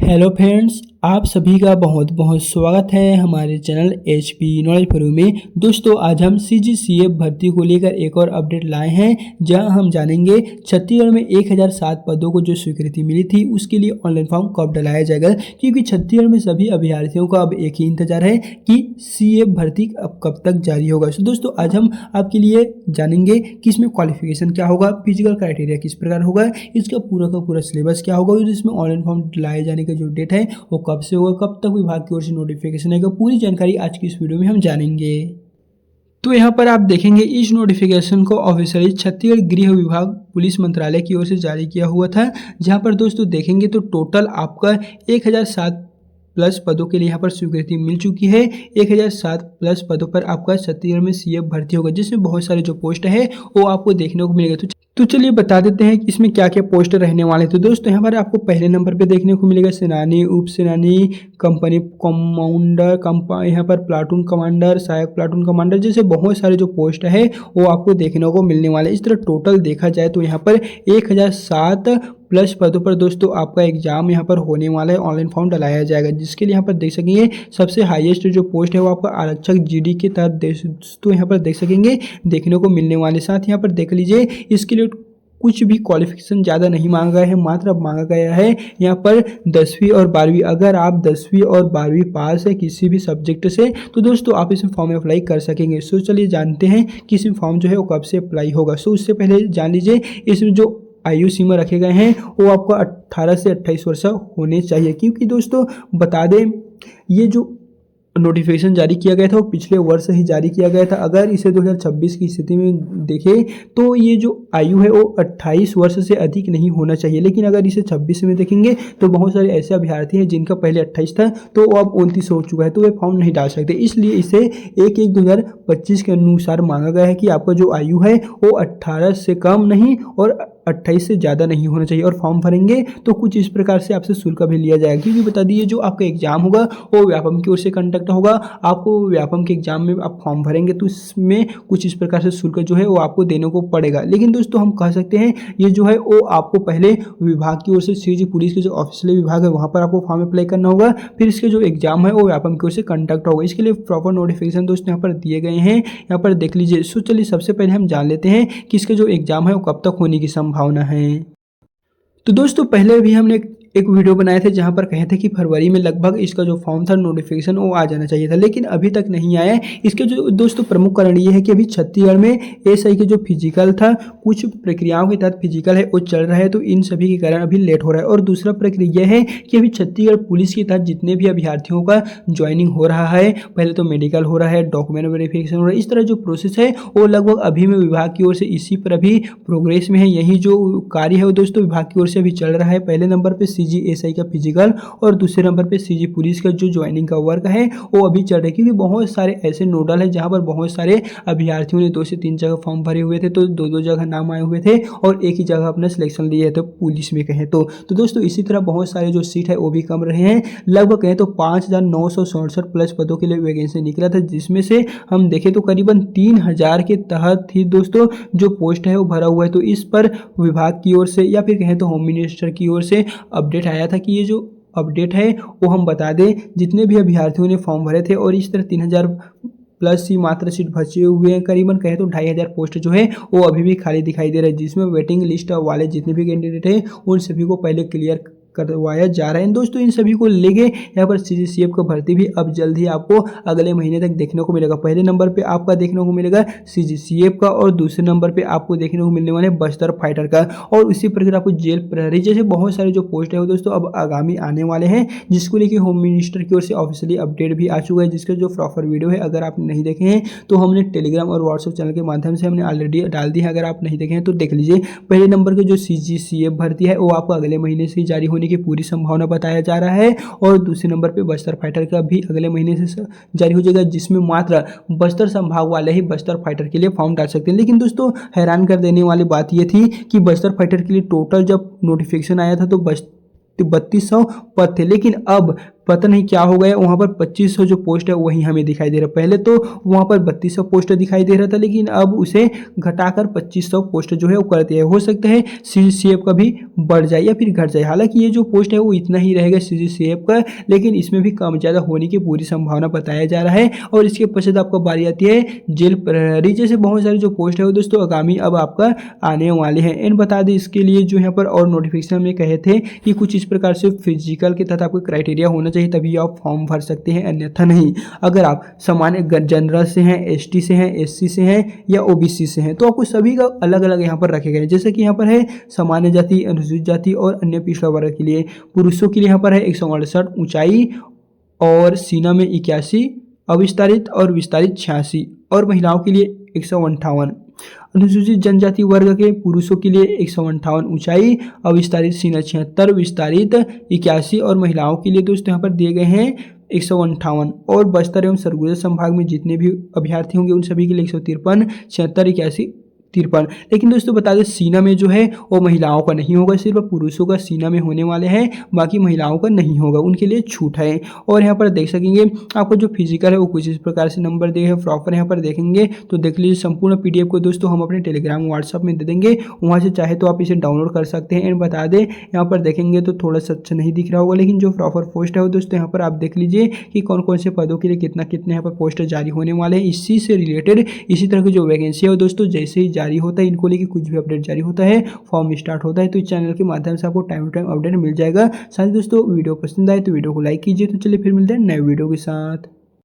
Hello friends, आप सभी का बहुत बहुत स्वागत है हमारे channel HP knowledge for you में। दोस्तों, आज हम CGCF भर्ती को लेकर एक और अपडेट लाए हैं, जहां हम जानेंगे छत्तीसगढ़ में 1007 पदों को जो स्वीकृति मिली थी उसके लिए ऑनलाइन फॉर्म कब डलाया जाएगा। क्योंकि छत्तीसगढ़ में सभी अभ्यर्थियों का अब एक ही इंतजार है कि CF भर्ती अब कब तक जारी होगा। तो दोस्तों, आज हम आपके लिए जानेंगे कि इसमें क्वालिफिकेशन क्या होगा, फिजिकल क्राइटेरिया किस प्रकार होगा, इसका पूरा का पूरा सिलेबस क्या होगा और इसमें ऑनलाइन फॉर्म लाए जाने का जो डेट है वो कब से होगा, कब तक विभाग की ओर से नोटिफिकेशन आएगा, पूरी जानकारी आज की इस वीडियो में हम जानेंगे। तो यहाँ पर आप देखेंगे इस नोटिफिकेशन को ऑफिशियली छत्तीसगढ़ गृह विभाग पुलिस मंत्रालय की ओर से जारी किया हुआ था। जहाँ पर दोस्तों देखेंगे तो टोटल आपका 1007 प्लस पदों के लिए यहाँ पर स्वीकृति मिल चुकी है। 1007 प्लस पदों पर आपका छत्तीसगढ़ में CF भर्ती होगा, जिसमें बहुत सारे जो पोस्ट है वो आपको देखने को मिलेगा। तो चलिए बता देते हैं कि इसमें क्या क्या पोस्ट रहने वाले। तो दोस्तों, यहाँ पर आपको पहले नंबर पे देखने को मिलेगा सेनानी, उप सेनानी, कंपनी कमांडर, यहाँ पर प्लाटून कमांडर, सहायक प्लाटून कमांडर, जैसे बहुत सारे जो पोस्ट है वो आपको देखने को मिलने वाले। इस तरह टोटल देखा जाए तो यहाँ पर 1007 प्लस पदों पर दोस्तों आपका एग्जाम यहाँ पर होने वाला है, ऑनलाइन फॉर्म डलाया जाएगा, जिसके लिए यहाँ पर देख सकेंगे सबसे हाईएस्ट जो पोस्ट है वो आपका आरक्षक GD के तहत दोस्तों यहाँ पर देख सकेंगे देखने को मिलने वाले। साथ यहाँ पर देख लीजिए इसके लिए कुछ भी क्वालिफिकेशन ज़्यादा नहीं मांगा गया है, मात्र अब मांगा गया है यहाँ पर 10वीं और 12वीं। अगर आप 10वीं और 12वीं पास है किसी भी सब्जेक्ट से तो दोस्तों आप इसमें फॉर्म अप्लाई कर सकेंगे। सो चलिए जानते हैं कि इसमें फॉर्म जो है वो कब से अप्लाई होगा। सो उससे पहले जान लीजिए इसमें जो आयु सीमा रखे गए हैं वो आपको 18 से 28 वर्ष होने चाहिए। क्योंकि दोस्तों बता दें ये जो नोटिफिकेशन जारी किया गया था वो पिछले वर्ष ही जारी किया गया था। अगर इसे 2026 की स्थिति में देखें तो ये जो आयु है वो 28 वर्ष से अधिक नहीं होना चाहिए। लेकिन अगर इसे 26 में देखेंगे तो बहुत सारे ऐसे अभ्यर्थी हैं जिनका पहले 28 था तो वो अब 29 हो चुका है, तो वे फॉर्म नहीं डाल सकते। इसलिए इसे 1/1/2025 के अनुसार मांगा गया है कि आपका जो आयु है वो 18 से कम नहीं और 28 से ज़्यादा नहीं होना चाहिए। और फॉर्म भरेंगे तो कुछ इस प्रकार से आपसे शुल्क भी लिया जाएगा। क्योंकि बता दिए जो आपका एग्जाम होगा वो व्यापम की ओर से कंडक्ट होगा। आपको व्यापम के एग्जाम में आप फॉर्म भरेंगे तो इसमें कुछ इस प्रकार से शुल्क जो है वो आपको देने को पड़ेगा। लेकिन दोस्तों हम कह सकते हैं ये जो है वो आपको पहले विभाग की ओर से CG पुलिस के जो ऑफिशियल विभाग है वहाँ पर आपको फॉर्म अप्लाई करना होगा, फिर इसके जो एग्जाम है वो व्यापम की ओर से कंडक्ट होगा। इसके लिए प्रॉपर नोटिफिकेशन दोस्तों यहाँ पर दिए गए हैं, यहाँ पर देख लीजिए। सो चलिए सबसे पहले हम जान लेते हैं कि इसके जो एग्जाम है वो कब तक होने की संभावना है। तो दोस्तों पहले भी हमने एक वीडियो बनाए थे जहां पर कहे थे कि फरवरी में लगभग इसका जो फॉर्म था नोटिफिकेशन वो आ जाना चाहिए था, लेकिन अभी तक नहीं आया है। इसके जो दोस्तों प्रमुख कारण ये है कि अभी छत्तीसगढ़ में SI के जो फिजिकल था कुछ प्रक्रियाओं के तहत फिजिकल है वो चल रहा है, तो इन सभी के कारण अभी लेट हो रहा है। और दूसरा प्रक्रिया यह है कि अभी छत्तीसगढ़ पुलिस के तहत जितने भी अभ्यर्थियों का ज्वाइनिंग हो रहा है, पहले तो मेडिकल हो रहा है, डॉक्यूमेंट वेरिफिकेशन हो रहा है, इस तरह जो प्रोसेस है वो लगभग अभी में विभाग की ओर से इसी पर अभी प्रोग्रेस में है। यही जो कार्य है वो दोस्तों विभाग की ओर से अभी चल रहा है। पहले नंबर पर CG SI का फिजिकल और दूसरे नंबर पे CG पुलिस का जो ज्वाइनिंग का वर्क है वो अभी चल रहा है। क्योंकि बहुत सारे ऐसे नोडल है जहां पर बहुत सारे अभ्यर्थियों ने 2 से 3 जगह फॉर्म भरे हुए थे, तो 2-2 जगह नाम आए हुए थे और एक ही जगह अपना सिलेक्शन लिए थे पुलिस में कहें तो दोस्तों इसी तरह बहुत सारे जो सीट है वो भी कम रहे हैं। लगभग कहें तो 5967 प्लस पदों के लिए वैकेंसी निकला था, जिसमें से हम देखें तो करीबन 3000 के तहत ही दोस्तों जो पोस्ट है वो भरा हुआ है। तो इस पर विभाग की ओर से या फिर कहें तो होम मिनिस्टर की ओर से अपडेट आया था कि ये जो अपडेट है वो हम बता दें जितने भी अभ्यर्थियों ने फॉर्म भरे थे और इस तरह 3000 प्लस ही मात्र सीट बचे हुए हैं। करीबन कहे तो 2500 पोस्ट जो है वो अभी भी खाली दिखाई दे रहा है, जिसमें वेटिंग लिस्ट वाले जितने भी कैंडिडेट हैं उन सभी को पहले क्लियर करवाया जा रहा है। दोस्तों इन सभी को लेके यहाँ पर CGCF का भर्ती भी अब जल्द ही आपको अगले महीने तक देखने को मिलेगा। पहले नंबर पे आपका देखने को मिलेगा CGCF का और दूसरे नंबर पे आपको देखने को मिलने वाले बस्तर फाइटर का, और उसी प्रकार आपको जेल प्रहरी जैसे बहुत सारे जो पोस्ट है वो दोस्तों अब आगामी आने वाले हैं, जिसको लेके होम मिनिस्टर की ओर से ऑफिशियली अपडेट भी आ चुका है। जिसका जो प्रॉपर वीडियो है अगर आप नहीं देखे हैं तो हमने टेलीग्राम और व्हाट्सएप चैनल के माध्यम से हमने ऑलरेडी डाल दी है। अगर आप नहीं देखे हैं तो देख लीजिए। पहले नंबर के जो CGCF भर्ती है वो आपको अगले महीने से जारी होने की पूरी संभावना बताया जा रहा है, और दूसरे नंबर पे बस्तर फाइटर का भी अगले महीने से जारी हो जाएगा, जिसमें मात्र बस्तर संभाग वाले ही बस्तर फाइटर के लिए फॉर्म डाल सकते हैं। लेकिन दोस्तों हैरान कर देने वाली बात यह थी कि बस्तर फाइटर के लिए टोटल जब नोटिफिकेशन आया था तो 3200 पद थे, लेकिन अब पता नहीं क्या हो गया, वहाँ पर 2500 जो पोस्ट है वही हमें दिखाई दे रहा है। पहले तो वहाँ पर 3200 पोस्ट दिखाई दे रहा था, लेकिन अब उसे घटाकर 2500 पोस्ट जो है वो कर दिया है। हो सकता है सीजीसीएफ का भी बढ़ जाए या फिर घट जाए। हालांकि ये जो पोस्ट है वो इतना ही रहेगा सीजीसीएफ का, लेकिन इसमें भी कम ज़्यादा होने की पूरी संभावना बताया जा रहा है। और इसके पश्चात आपको बारी आती है जेल प्रहरी जैसे बहुत सारे जो पोस्ट है वो दोस्तों आगामी अब आपका आने वाले हैं। एंड बता दें इसके लिए जो यहाँ पर और नोटिफिकेशन में कहे थे कि कुछ इस प्रकार से फिजिकल के तहत आपको क्राइटेरिया होना चाहिए, तभी आप फॉर्म भर सकते हैं, अन्यथा नहीं। अगर आप सामान्य जनरल से हैं, एसटी से हैं, एससी से हैं या ओबीसी से हैं तो आपको सभी का अलग अलग यहाँ पर रखे गए। जैसे कि यहाँ पर है सामान्य जाति, अनुसूचित जाति और अन्य पिछड़ा वर्ग के लिए। पुरुषों के लिए यहाँ पर है 168 ऊंचाई और सीना में 81, अविस्तारित और विस्तारित 86 और महिलाओं के लिए 158। अनुसूचित जनजाति वर्ग के पुरुषों के लिए 158 ऊंचाई, अविस्तारित सीना 76, विस्तारित 81 और महिलाओं के लिए दोस्तों यहाँ पर दिए गए हैं 158। और बस्तर एवं सरगुजा संभाग में जितने भी अभ्यर्थी होंगे उन सभी के लिए 153, 76, 81, 53। लेकिन दोस्तों बता दें सीना में जो है वो महिलाओं का नहीं होगा, सिर्फ पुरुषों का सीना में होने वाले हैं, बाकी महिलाओं का नहीं होगा, उनके लिए छूट है। और यहाँ पर देख सकेंगे आपको जो फिजिकल है वो कुछ इस प्रकार से नंबर दिए हैं प्रॉपर यहाँ पर देखेंगे तो देख लीजिए। संपूर्ण पीडीएफ को दोस्तों हम अपने टेलीग्राम व्हाट्सअप में दे देंगे, वहाँ से चाहे तो आप इसे डाउनलोड कर सकते हैं। एंड बता दें यहाँ पर देखेंगे तो थोड़ा सा अच्छा नहीं दिख रहा होगा, लेकिन जो प्रॉपर पोस्ट है वो दोस्तों यहाँ पर आप देख लीजिए कि कौन कौन से पदों के लिए कितना कितने यहाँ पर पोस्ट जारी होने वाले हैं। इसी से रिलेटेड इसी तरह की जो वैकेंसी है दोस्तों जैसे ही जारी होता है इनको लेके कुछ भी अपडेट जारी होता है, फॉर्म स्टार्ट होता है तो इस चैनल के माध्यम से आपको टाइम टू टाइम अपडेट मिल जाएगा। साथ ही दोस्तों वीडियो पसंद आए तो वीडियो को लाइक कीजिए। तो चलिए फिर मिलते हैं नए वीडियो के साथ।